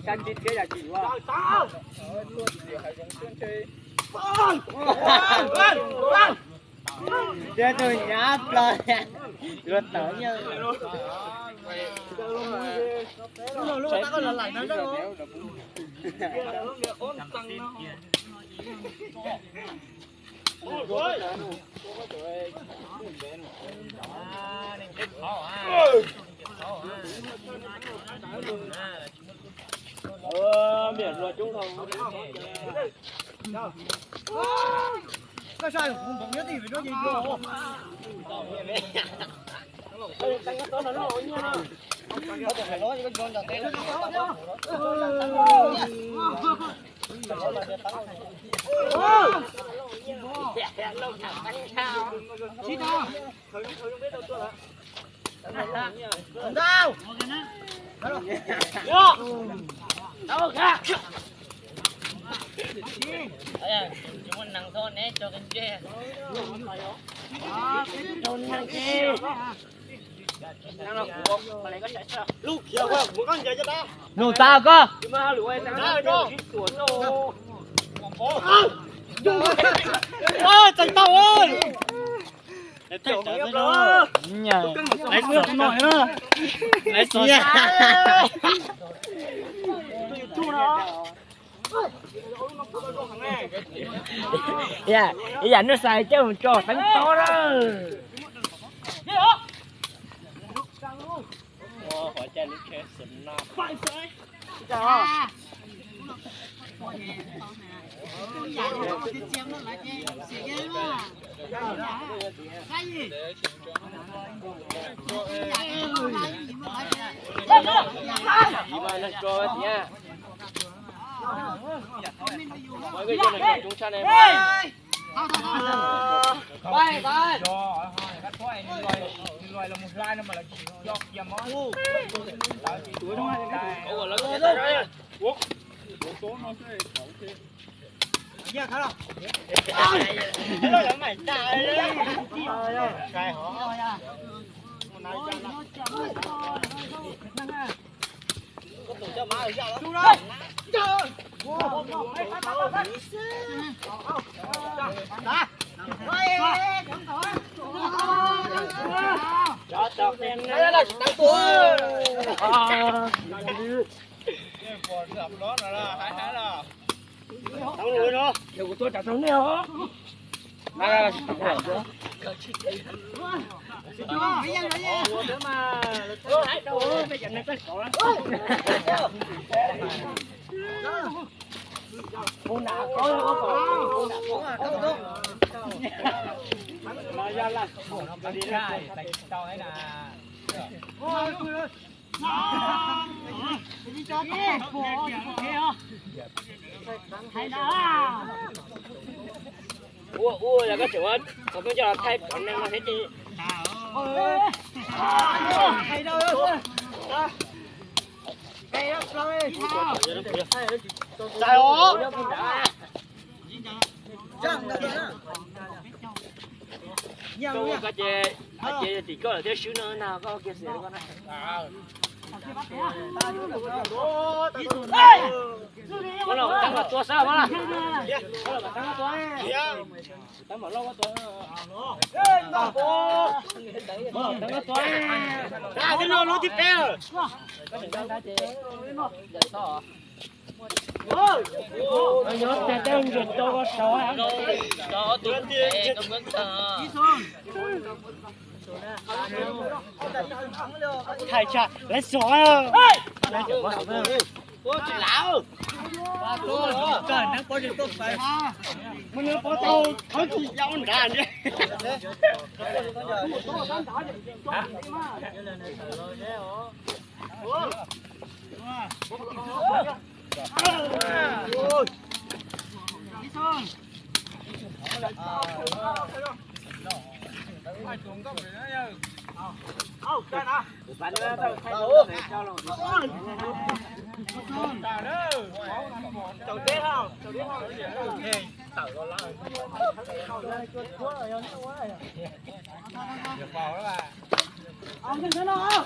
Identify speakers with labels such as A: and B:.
A: Canh đi kia là gì quá? Đưa tôi nhát rồi, rồi tới như. Lúc ta có lần lại nữa đó. Biển rồi chúng không.
B: Cái sai không biết gì phải nói gì vô.
A: Tăng cái nó nổi nha. Có phải nói cái con đầu tiên.
B: Đâu?
A: Đâu cả. Chúng mình nặng thôi nè cho cái dê. Đồn nặng dê. Năng là của mà lại có chạy sao?
B: Lúc kia qua muốn con chạy cho ta.
A: Nổ sao cơ?
B: Nhưng mà lũ em đang đó.
A: Ôi trời tao ơi. Để thấy trở về đó. Nhờ. Lấy sữa con nổi nữa. Lấy sữa.
B: Chú nó.
A: Dạ, dạ nó xài chứ mà cho thắng to đó. Ồ, hỏi cha lúc kia sụn nào.
B: Phải sợi. Chào.
A: Mọi người cho này chúng ta này. Quay coi.
B: Rồi là một rai nó mà là giọt và món.
A: Tuổi nó ủa là cái đấy. Quốc. Số nó chơi khẩu kia.
B: Dạ khá rồi.
A: Nó là mày trời đấy.
B: Cái hổ.
A: Có tụi cho má ở sao đó.
B: Chú đó. Trời.
A: Cho tọt đen đây là tăng tuổi.
B: Đó là hai là.
A: Thằng người đó. Điều của tôi chả thằng nào hả? Đây là thằng nào đó. Ủa thế mà lấy đâu bây giờ này cái cổ lắm. Cô nào có cô nào có là ra là nó đi ra tại cho ấy là
B: Ôi ơi. Đi cho cái kia. Hay đó.
A: Ủa là cái chỗ còn bây giờ thay còn năng là thế gì?
B: Ôi. Hay đâu ơi. Cây đó rồi.
A: Trời ơi.
B: Chẳng được nữa.
A: Cô cái chị thì có là cái xíu nữa nào có kia sữa con này. Có đâu tăng vào tua sao mà? Có đâu tăng vào tua. Tăng vào lâu quá tua. Tăng vào tua. Ra cái nó tiếp theo. Có thể tăng chị. Giờ to. Ôi, nhớ ta đang giật to có sói hả? Đó, tôi không có sợ. Thầy cha, lấy sói à? Lấy sói à? Cô chỉ lão. Cô trời nó có gì tốt phải. Mà nó có tao không chỉ dạo đàn chứ. bạn nó thay để cho lòng chầu đế không chầu đế không tẩu nó lại ông chân thế nào không